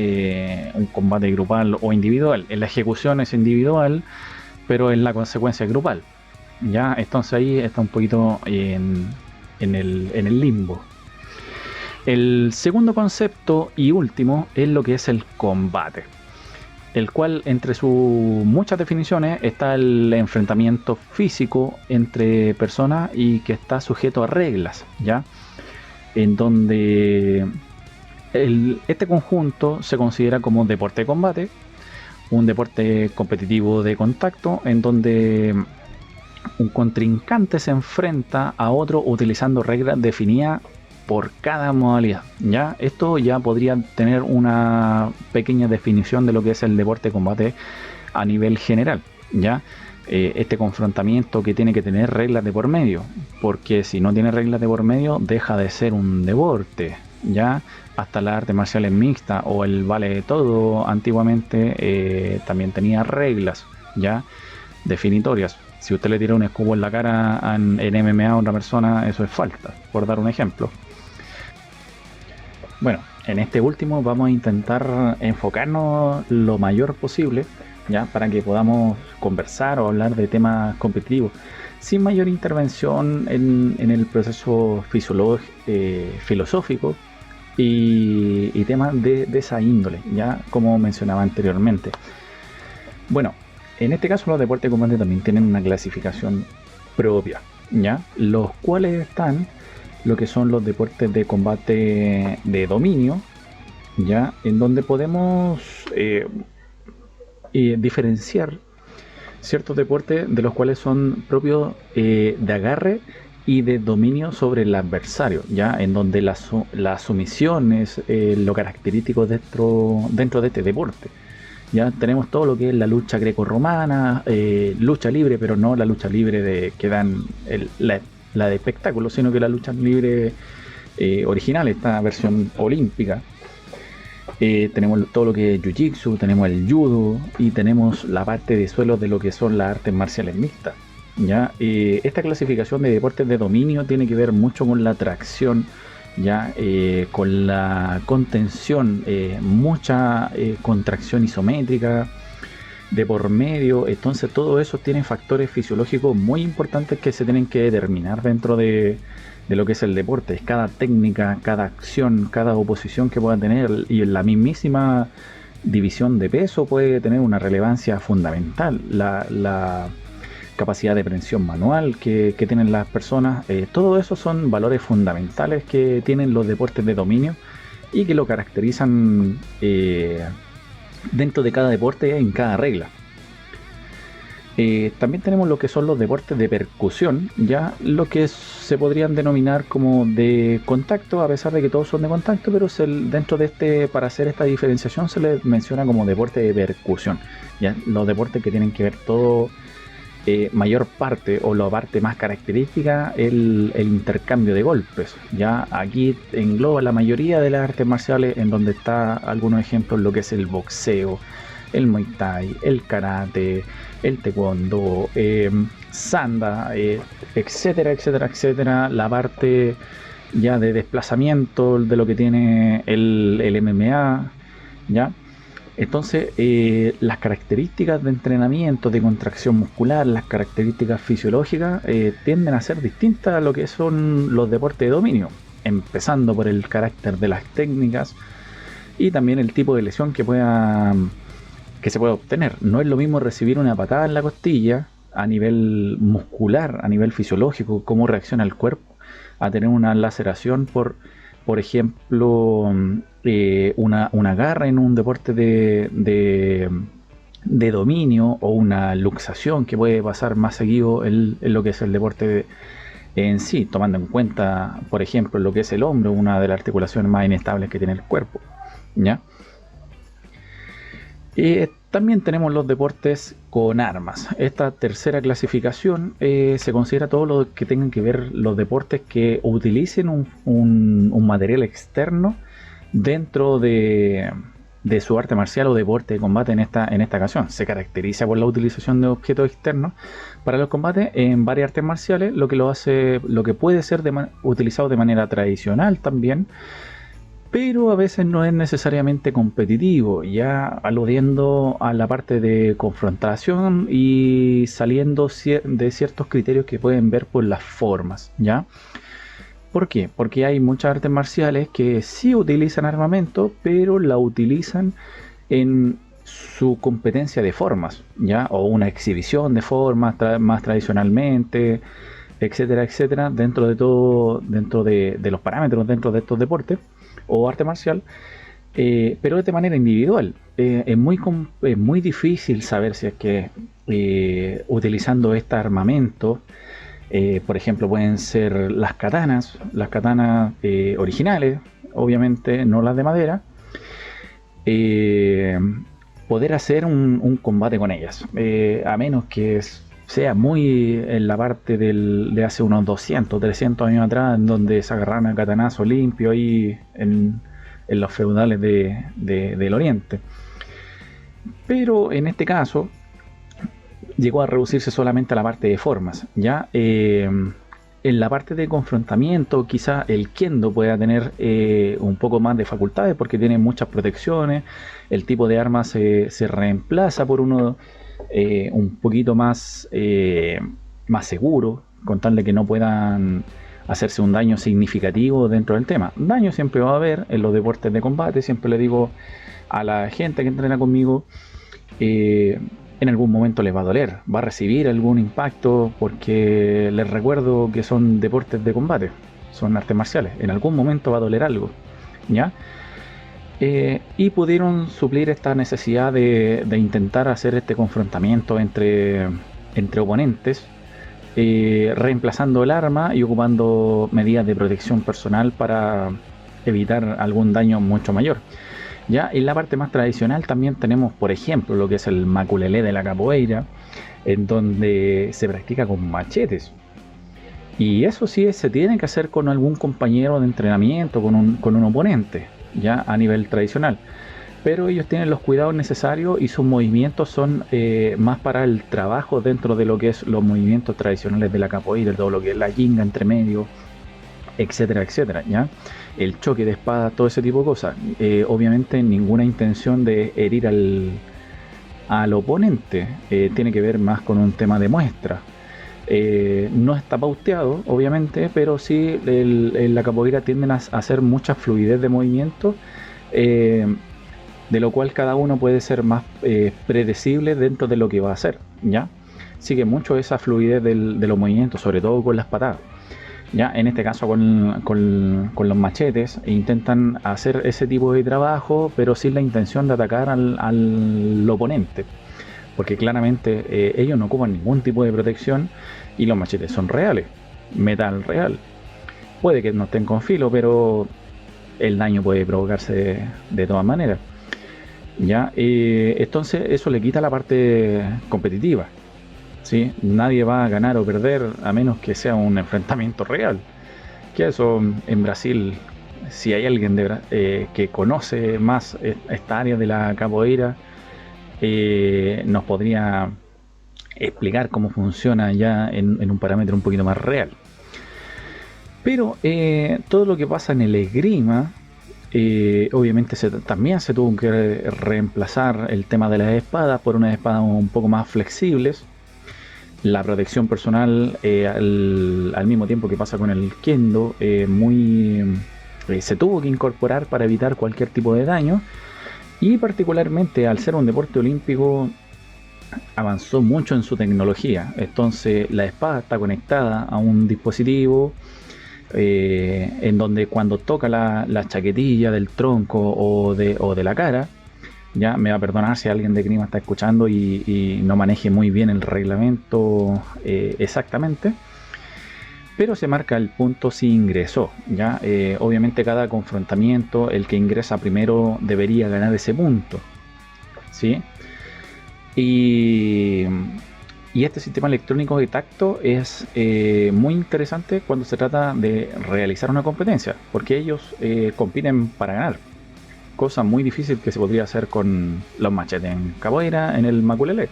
un combate grupal o individual. En la ejecución es individual, pero en la consecuencia es grupal. Ya, entonces ahí está un poquito en el limbo. El segundo concepto y último es lo que es el combate, el cual entre sus muchas definiciones está el enfrentamiento físico entre personas y que está sujeto a reglas, ¿ya? En donde este conjunto se considera como deporte de combate, un deporte competitivo de contacto, en donde un contrincante se enfrenta a otro utilizando reglas definidas por cada modalidad. ¿Ya? Esto ya podría tener una pequeña definición de lo que es el deporte de combate a nivel general. ¿Ya? Este confrontamiento que tiene que tener reglas de por medio, porque si no tiene reglas de por medio deja de ser un deporte. ¿Ya? Hasta las artes marciales mixtas o el vale de todo antiguamente también tenía reglas, ¿ya? Definitorias. Si usted le tira un escudo en la cara en MMA a otra persona, eso es falta, por dar un ejemplo. Bueno, en este último vamos a intentar enfocarnos lo mayor posible, ¿ya? Para que podamos conversar o hablar de temas competitivos sin mayor intervención en el proceso filosófico y temas de esa índole, ya como mencionaba anteriormente. Bueno, en este caso los deportes de combate también tienen una clasificación propia, ¿ya? Los cuales están lo que son los deportes de combate de dominio, ¿ya? En donde podemos diferenciar ciertos deportes de los cuales son propios de agarre y de dominio sobre el adversario, ¿ya? En donde la sumisión es lo característico dentro de este deporte. Ya tenemos todo lo que es la lucha grecorromana, lucha libre, pero no la lucha libre que dan la de espectáculo, sino que la lucha libre original, esta versión olímpica. Tenemos todo lo que es jiu-jitsu, tenemos el judo y tenemos la parte de suelo de lo que son las artes marciales mixtas. ¿Ya? Esta clasificación de deportes de dominio tiene que ver mucho con la tracción, ya con la contención, mucha contracción isométrica de por medio. Entonces todo eso tiene factores fisiológicos muy importantes que se tienen que determinar dentro de lo que es el deporte. Cada técnica, cada acción, cada oposición que pueda tener, y en la mismísima división de peso puede tener una relevancia fundamental. La capacidad de prensión manual que tienen las personas, todo eso son valores fundamentales que tienen los deportes de dominio y que lo caracterizan dentro de cada deporte en cada regla. También tenemos lo que son los deportes de percusión, ya lo que se podrían denominar como de contacto, a pesar de que todos son de contacto, pero dentro de para hacer esta diferenciación se les menciona como deporte de percusión, ya los deportes que tienen que ver todo mayor parte o la parte más característica el intercambio de golpes. Ya aquí engloba la mayoría de las artes marciales, en donde está algunos ejemplos, lo que es el boxeo, el muay thai, el karate, el taekwondo, sanda, etcétera, etcétera, etcétera. La parte ya de desplazamiento de lo que tiene el MMA, ya. Entonces, las características de entrenamiento, de contracción muscular, las características fisiológicas tienden a ser distintas a lo que son los deportes de dominio, empezando por el carácter de las técnicas y también el tipo de lesión que se pueda obtener. No es lo mismo recibir una patada en la costilla a nivel muscular, a nivel fisiológico, cómo reacciona el cuerpo, a tener una laceración por ejemplo, una garra en un deporte de dominio, o una luxación que puede pasar más seguido en lo que es el deporte en sí, tomando en cuenta, por ejemplo, lo que es el hombro, una de las articulaciones más inestables que tiene el cuerpo. ¿ya? También tenemos los deportes con armas. Esta tercera clasificación se considera todo lo que tengan que ver los deportes que utilicen un material externo dentro de su arte marcial o deporte de combate. En esta ocasión se caracteriza por la utilización de objetos externos para los combates en varias artes marciales, lo que puede ser utilizado de manera tradicional también, pero a veces no es necesariamente competitivo, ya aludiendo a la parte de confrontación y saliendo de ciertos criterios que pueden ver por las formas, ¿ya? ¿Por qué? Porque hay muchas artes marciales que sí utilizan armamento, pero la utilizan en su competencia de formas, ¿ya? O una exhibición de formas más tradicionalmente, etcétera, etcétera, dentro de los parámetros dentro de estos deportes o arte marcial, pero de manera individual. Es muy difícil saber si es que utilizando este armamento, por ejemplo, pueden ser las katanas originales, obviamente no las de madera, poder hacer un combate con ellas, a menos que sea muy en la parte de hace unos 200, 300 años atrás, en donde se agarraron a katanazo limpio ahí en los feudales del oriente. Pero en este caso llegó a reducirse solamente a la parte de formas, ¿ya? En la parte de confrontamiento quizá el kendo pueda tener un poco más de facultades porque tiene muchas protecciones, el tipo de arma se reemplaza por uno un poquito más seguro, con tal de que no puedan hacerse un daño significativo dentro del tema. Daño siempre va a haber en los deportes de combate, siempre le digo a la gente que entrena conmigo, en algún momento les va a doler, va a recibir algún impacto, porque les recuerdo que son deportes de combate, son artes marciales, en algún momento va a doler algo, ¿ya? Y pudieron suplir esta necesidad de intentar hacer este confrontamiento entre oponentes, reemplazando el arma y ocupando medidas de protección personal para evitar algún daño mucho mayor. Ya en la parte más tradicional también tenemos, por ejemplo, lo que es el maculelé de la capoeira, en donde se practica con machetes. Y eso sí se tiene que hacer con algún compañero de entrenamiento, con un oponente, ya a nivel tradicional. Pero ellos tienen los cuidados necesarios y sus movimientos son más para el trabajo dentro de lo que es los movimientos tradicionales de la capoeira, todo lo que es la jinga entre medio, etcétera, etcétera, ¿ya? El choque de espada, todo ese tipo de cosas. Obviamente ninguna intención de herir al oponente, tiene que ver más con un tema de muestra. No está pauteado, obviamente, pero sí en la capoeira tienden a hacer mucha fluidez de movimiento, de lo cual cada uno puede ser más predecible dentro de lo que va a hacer, ¿ya? Sigue mucho esa fluidez de los movimientos, sobre todo con las patadas. Ya en este caso con los machetes intentan hacer ese tipo de trabajo, pero sin la intención de atacar al oponente, porque claramente ellos no ocupan ningún tipo de protección y los machetes son reales, metal real. Puede que no estén con filo, pero el daño puede provocarse de todas maneras. Ya, entonces eso le quita la parte competitiva. ¿Sí? Nadie va a ganar o perder a menos que sea un enfrentamiento real. Que eso en Brasil, si hay alguien que conoce más esta área de la capoeira, nos podría explicar cómo funciona ya en un parámetro un poquito más real. Pero todo lo que pasa en el esgrima, obviamente también se tuvo que reemplazar el tema de las espadas por unas espadas un poco más flexibles. La protección personal, al mismo tiempo que pasa con el kendo, se tuvo que incorporar para evitar cualquier tipo de daño, y particularmente al ser un deporte olímpico avanzó mucho en su tecnología. Entonces la espada está conectada a un dispositivo en donde cuando toca la chaquetilla del tronco o de la cara, ya me va a perdonar si alguien de Grima está escuchando y no maneje muy bien el reglamento exactamente, pero se marca el punto si ingresó, ¿ya? Obviamente cada confrontamiento, el que ingresa primero debería ganar ese punto, ¿sí? Y este sistema electrónico de tacto es muy interesante cuando se trata de realizar una competencia, porque ellos compiten para ganar, cosa muy difícil que se podría hacer con los machetes en capoeira, en el maculelé.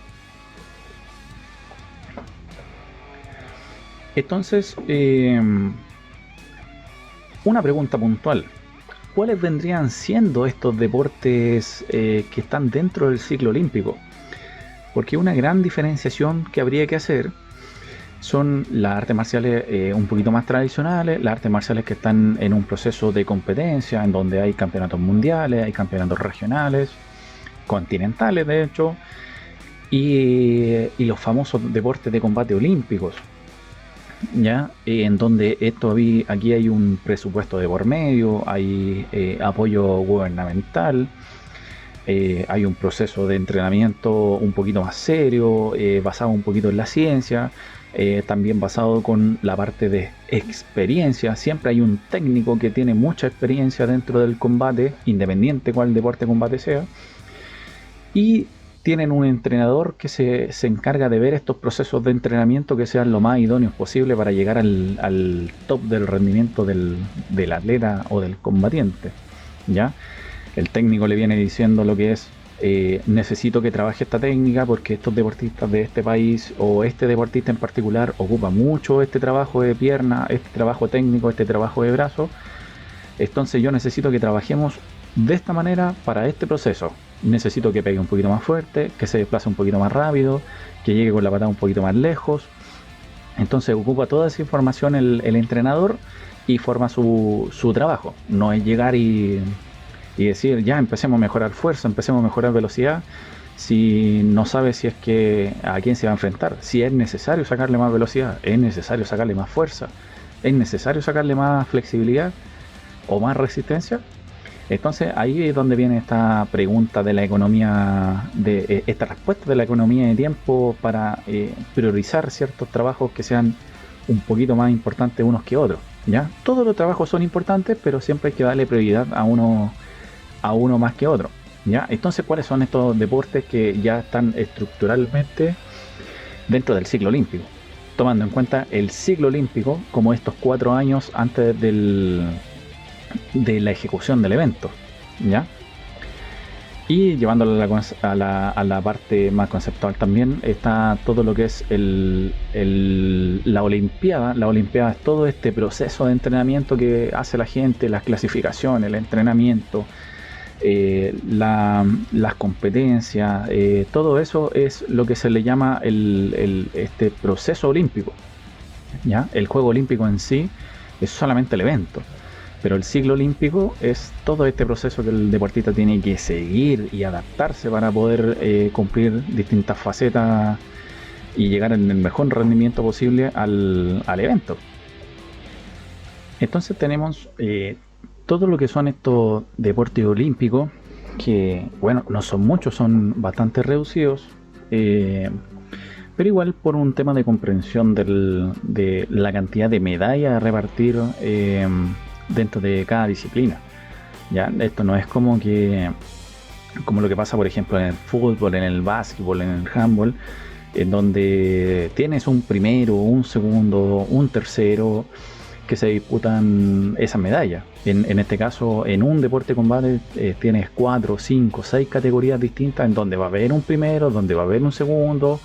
Entonces, una pregunta puntual. ¿Cuáles vendrían siendo estos deportes que están dentro del ciclo olímpico? Porque una gran diferenciación que habría que hacer son las artes marciales un poquito más tradicionales, las artes marciales que están en un proceso de competencia, en donde hay campeonatos mundiales, hay campeonatos regionales, continentales de hecho, y los famosos deportes de combate olímpicos, ¿ya? En donde aquí hay un presupuesto de por medio, hay apoyo gubernamental, hay un proceso de entrenamiento un poquito más serio, basado un poquito en la ciencia, también basado con la parte de experiencia. Siempre hay un técnico que tiene mucha experiencia dentro del combate, independiente cuál deporte de combate sea, y tienen un entrenador que se encarga de ver estos procesos de entrenamiento que sean lo más idóneos posible para llegar al top del rendimiento del atleta o del combatiente, ¿ya? El técnico le viene diciendo lo que es, necesito que trabaje esta técnica porque estos deportistas de este país o este deportista en particular ocupa mucho este trabajo de pierna, este trabajo técnico, este trabajo de brazo. Entonces yo necesito que trabajemos de esta manera para este proceso. Necesito que pegue un poquito más fuerte, que se desplace un poquito más rápido, que llegue con la patada un poquito más lejos. Entonces ocupa toda esa información el entrenador y forma su trabajo. No es llegar y decir, ya empecemos a mejorar fuerza, empecemos a mejorar velocidad, si no sabe si es que a quién se va a enfrentar, si es necesario sacarle más velocidad, es necesario sacarle más fuerza, es necesario sacarle más flexibilidad o más resistencia. Entonces ahí es donde viene esta pregunta de la economía, esta respuesta de la economía de tiempo para priorizar ciertos trabajos que sean un poquito más importantes unos que otros, ¿ya? Todos los trabajos son importantes, pero siempre hay que darle prioridad a uno más que otro, ¿ya? Entonces, ¿cuáles son estos deportes que ya están estructuralmente dentro del ciclo olímpico? Tomando en cuenta el ciclo olímpico como estos 4 años antes de la ejecución del evento, ¿ya? Y llevándolo a la parte más conceptual también está todo lo que es la Olimpiada. La Olimpiada es todo este proceso de entrenamiento que hace la gente, las clasificaciones, el entrenamiento, las competencias, todo eso es lo que se le llama este proceso olímpico, ¿ya? El juego olímpico en sí es solamente el evento, pero el ciclo olímpico es todo este proceso que el deportista tiene que seguir y adaptarse para poder cumplir distintas facetas y llegar en el mejor rendimiento posible al evento. Entonces tenemos todo lo que son estos deportes olímpicos, que bueno, no son muchos, son bastante reducidos, pero igual por un tema de comprensión de la cantidad de medallas a repartir dentro de cada disciplina, ¿ya? Esto no es como lo que pasa por ejemplo en el fútbol, en el básquetbol, en el handball, en donde tienes un primero, un segundo, un tercero que se disputan esas medallas. En este caso, en un deporte de combate tienes 4, 5, 6 categorías distintas en donde va a haber un primero, donde va a haber un segundo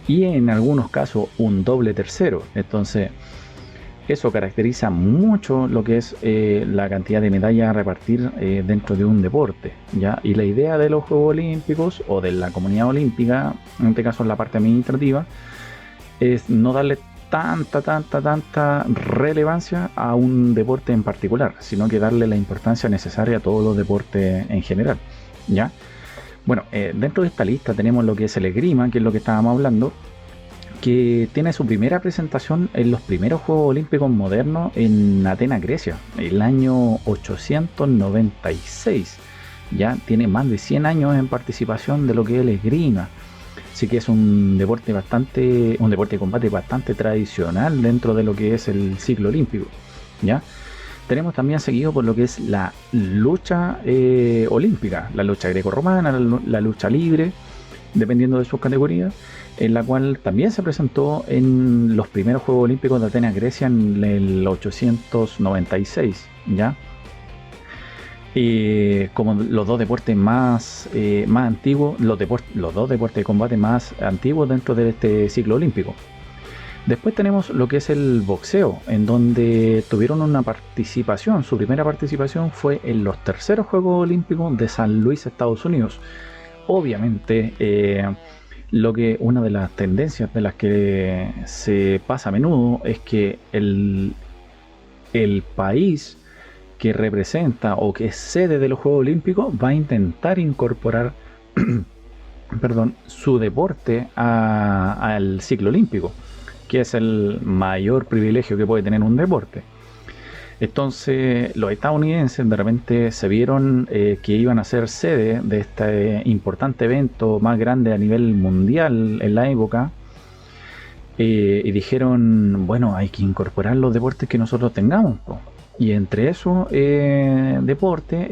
y en algunos casos un doble tercero. Entonces eso caracteriza mucho lo que es la cantidad de medallas a repartir dentro de un deporte, ¿ya? Y la idea de los Juegos Olímpicos o de la comunidad olímpica, en este caso en la parte administrativa, es no darle tanta relevancia a un deporte en particular, sino que darle la importancia necesaria a todos los deportes en general, ¿ya? Bueno, dentro de esta lista tenemos lo que es el esgrima, que es lo que estábamos hablando, que tiene su primera presentación en los primeros Juegos Olímpicos modernos en Atenas, Grecia, el año 896. Ya tiene más de 100 años en participación de lo que es el esgrima. sí que es un deporte de combate bastante tradicional dentro de lo que es el ciclo olímpico, ¿ya? Tenemos también seguido por lo que es la lucha olímpica, la lucha grecorromana, la lucha libre, dependiendo de sus categorías, en la cual también se presentó en los primeros Juegos Olímpicos de Atenas, Grecia, en el 896, ¿ya? Como los dos deportes más antiguos, los dos deportes de combate más antiguos dentro de este ciclo olímpico. Después tenemos lo que es el boxeo, en donde tuvieron una participación. Su primera participación fue en los terceros Juegos Olímpicos de San Luis, Estados Unidos. Obviamente, una de las tendencias de las que se pasa a menudo es que el país que representa o que es sede de los Juegos Olímpicos va a intentar incorporar su deporte al ciclo olímpico, que es el mayor privilegio que puede tener un deporte. Entonces los estadounidenses de repente se vieron que iban a ser sede de este importante evento más grande a nivel mundial en la época, y dijeron, bueno, hay que incorporar los deportes que nosotros tengamos, po. Y entre esos deportes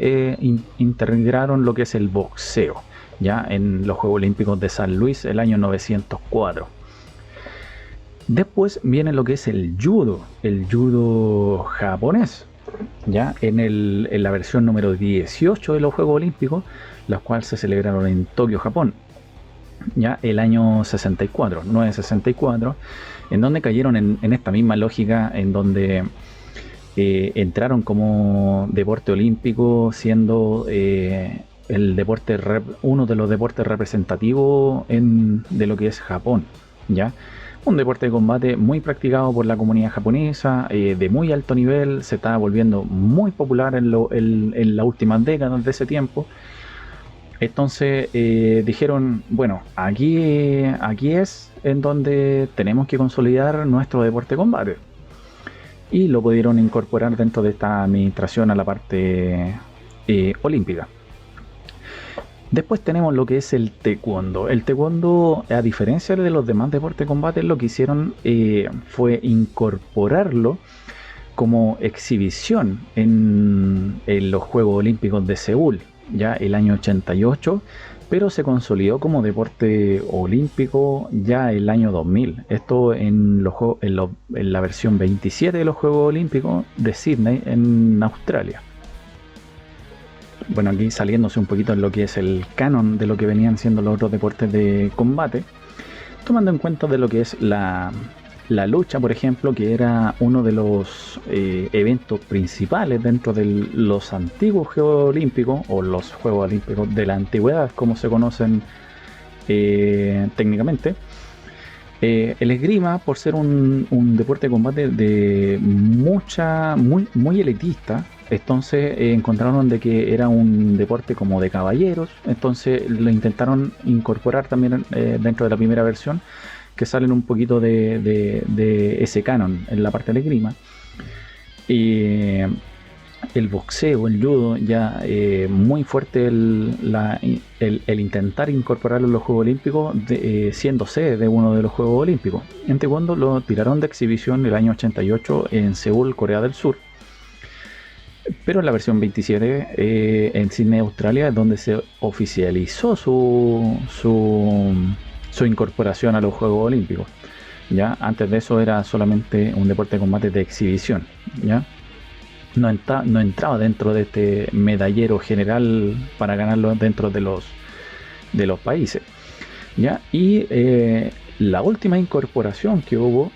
integraron lo que es el boxeo, ya en los Juegos Olímpicos de San Luis el año 904. Después viene lo que es el judo japonés, ya en la versión número 18 de los Juegos Olímpicos, los cuales se celebraron en Tokio, Japón, ya el año 964, en donde cayeron en esta misma lógica, en donde entraron como deporte olímpico, siendo uno de los deportes representativos de lo que es Japón, ¿ya? Un deporte de combate muy practicado por la comunidad japonesa, de muy alto nivel, se está volviendo muy popular en las últimas décadas de ese tiempo. Entonces dijeron, bueno, aquí es en donde tenemos que consolidar nuestro deporte de combate. Y lo pudieron incorporar dentro de esta administración a la parte olímpica. Después tenemos lo que es el taekwondo. El taekwondo, a diferencia de los demás deportes de combate, lo que hicieron fue incorporarlo como exhibición en los Juegos Olímpicos de Seúl, ya el año 88, pero se consolidó como deporte olímpico ya el año 2000. Esto en la versión 27 de los Juegos Olímpicos de Sydney, en Australia. Bueno, aquí saliéndose un poquito en lo que es el canon de lo que venían siendo los otros deportes de combate, tomando en cuenta de lo que es la lucha, por ejemplo, que era uno de los eventos principales dentro de los antiguos Juegos Olímpicos, o los Juegos Olímpicos de la antigüedad, como se conocen técnicamente. El esgrima, por ser un deporte de combate muy elitista, entonces encontraron de que era un deporte como de caballeros, entonces lo intentaron incorporar también dentro de la primera versión, que salen un poquito de ese canon en la parte del esgrima. Y el boxeo, el judo, ya muy fuerte el intentar incorporarlo en los Juegos Olímpicos, siendo sede de uno de los Juegos Olímpicos. En taekwondo lo tiraron de exhibición el año 88 en Seúl, Corea del Sur. Pero en la versión 27 en Sydney, Australia, es donde se oficializó su incorporación a los Juegos Olímpicos. ¿Ya? Antes de eso era solamente un deporte de combate de exhibición, ¿ya? No entraba dentro de este medallero general para ganarlo dentro de los países, ¿ya? Y la última incorporación que hubo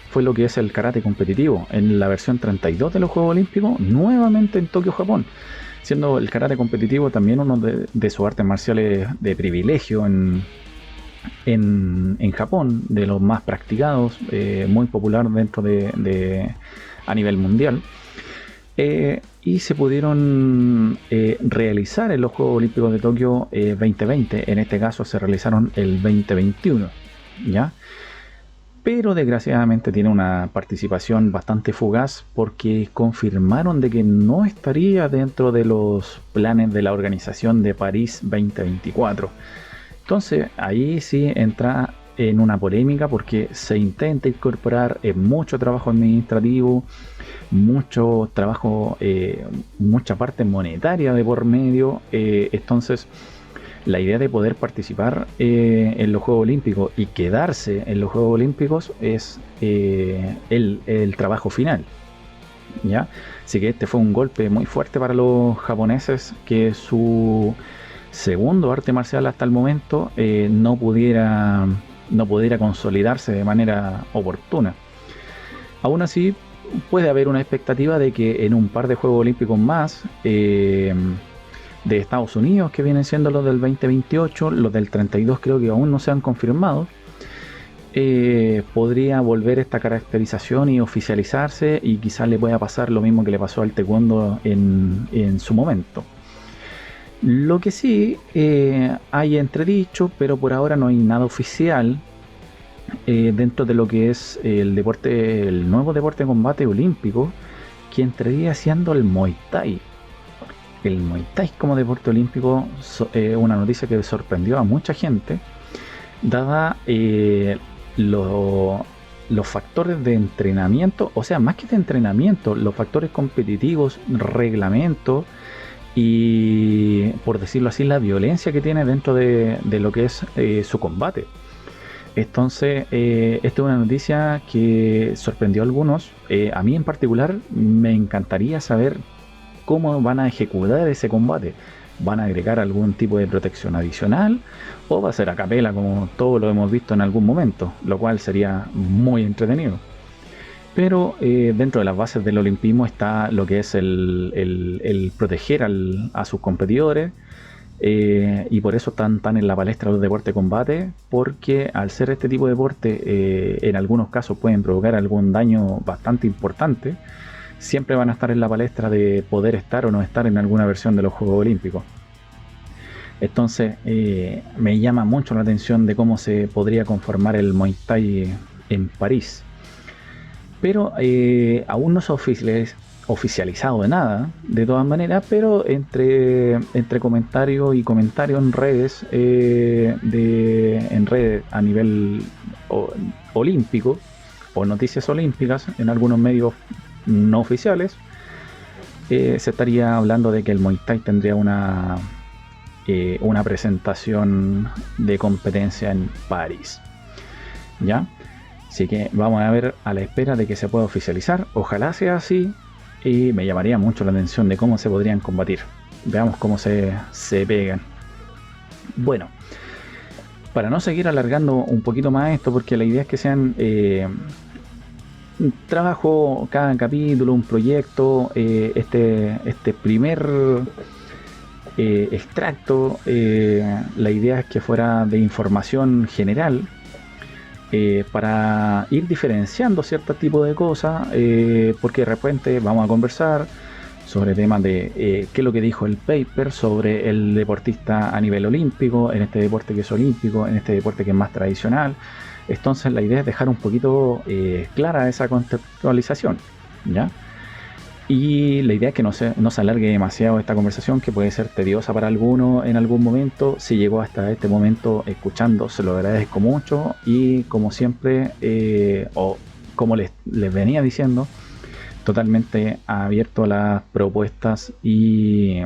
fue lo que es el karate competitivo en la versión 32 de los Juegos Olímpicos, nuevamente en Tokio, Japón, siendo el karate competitivo también uno de sus artes marciales de privilegio en Japón, de los más practicados, muy popular dentro a nivel mundial. Y se pudieron realizar en los Juegos Olímpicos de Tokio 2020. En este caso se realizaron el 2021, ¿ya? Pero desgraciadamente tiene una participación bastante fugaz, porque confirmaron de que no estaría dentro de los planes de la organización de París 2024. Entonces ahí sí entra en una polémica porque se intenta incorporar mucho trabajo administrativo, mucho trabajo, mucha parte monetaria de por medio. Entonces la idea de poder participar en los Juegos Olímpicos y quedarse en los Juegos Olímpicos es el trabajo final, ¿ya? Así que este fue un golpe muy fuerte para los japoneses, que su segundo arte marcial hasta el momento no pudiera consolidarse de manera oportuna. Aún así, puede haber una expectativa de que en un par de Juegos Olímpicos más de Estados Unidos, que vienen siendo los del 2028, los del 32 creo que aún no se han confirmado, podría volver esta caracterización y oficializarse, y quizás le pueda pasar lo mismo que le pasó al taekwondo en su momento. Lo que sí hay entredicho, pero por ahora no hay nada oficial dentro de lo que es el deporte, el nuevo deporte de combate olímpico, que entraría siendo el Muay Thai. El Muay Thai como deporte olímpico, una noticia que sorprendió a mucha gente, dada los factores de entrenamiento, o sea, más que de entrenamiento, los factores competitivos, reglamento y, por decirlo así, la violencia que tiene dentro de lo que es su combate. Entonces, esta es una noticia que sorprendió a algunos. A mí en particular me encantaría saber cómo van a ejecutar ese combate. ¿Van a agregar algún tipo de protección adicional o va a ser a capela como todos lo hemos visto en algún momento? Lo cual sería muy entretenido. Pero dentro de las bases del olimpismo está lo que es el proteger a sus competidores, y por eso están tan en la palestra los deportes de combate, porque al ser este tipo de deporte en algunos casos pueden provocar algún daño bastante importante. Siempre van a estar en la palestra de poder estar o no estar en alguna versión de los Juegos Olímpicos. Entonces me llama mucho la atención de cómo se podría conformar el Muay Thai en París. Pero aún no se ha oficializado de nada, de todas maneras, pero entre comentario y comentario en redes, en redes a nivel olímpico, o noticias olímpicas en algunos medios no oficiales, se estaría hablando de que el Muay Thai tendría una presentación de competencia en París, ¿ya? Así que vamos a ver, a la espera de que se pueda oficializar. Ojalá sea así, y me llamaría mucho la atención de cómo se podrían combatir. Veamos cómo se pegan. Bueno, para no seguir alargando un poquito más esto, porque la idea es que sean trabajo cada capítulo, un proyecto. Este primer extracto, la idea es que fuera de información general, para ir diferenciando ciertos tipos de cosas, porque de repente vamos a conversar sobre temas de qué es lo que dijo el paper sobre el deportista a nivel olímpico, en este deporte que es olímpico, en este deporte que es más tradicional. Entonces la idea es dejar un poquito clara esa contextualización, ¿ya? Y la idea es que no se alargue demasiado esta conversación, que puede ser tediosa para alguno en algún momento. Si llegó hasta este momento escuchando, se lo agradezco mucho, y como siempre, o como les venía diciendo, totalmente abierto a las propuestas y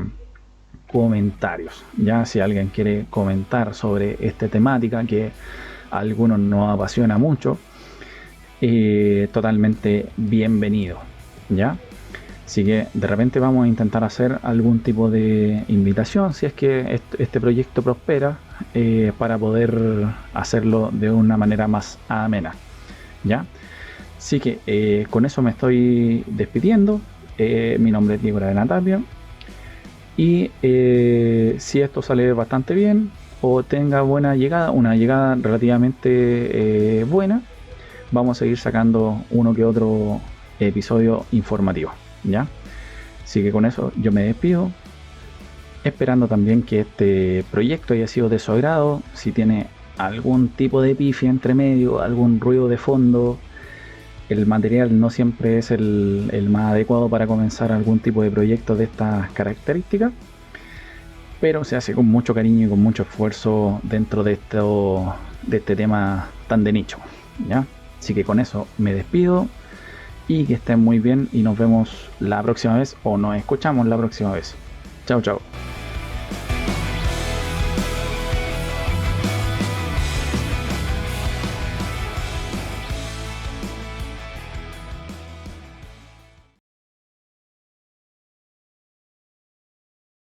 comentarios. Ya si alguien quiere comentar sobre esta temática que a algunos nos apasiona mucho, totalmente bienvenido, ¿ya? Así que de repente vamos a intentar hacer algún tipo de invitación, si es que este proyecto prospera, para poder hacerlo de una manera más amena, ¿ya? Así que con eso me estoy despidiendo. Mi nombre es Diego de la Tapia, y si esto sale bastante bien o tenga buena llegada, una llegada relativamente buena, vamos a seguir sacando uno que otro episodio informativo, ¿ya? Así que con eso yo me despido, esperando también que este proyecto haya sido de su agrado. Si tiene algún tipo de pifia entre medio, algún ruido de fondo, el material no siempre es el más adecuado para comenzar algún tipo de proyecto de estas características, pero se hace con mucho cariño y con mucho esfuerzo dentro de este tema tan de nicho, ¿ya? Así que con eso me despido y que estén muy bien y nos vemos la próxima vez o nos escuchamos la próxima vez. Chao, chao.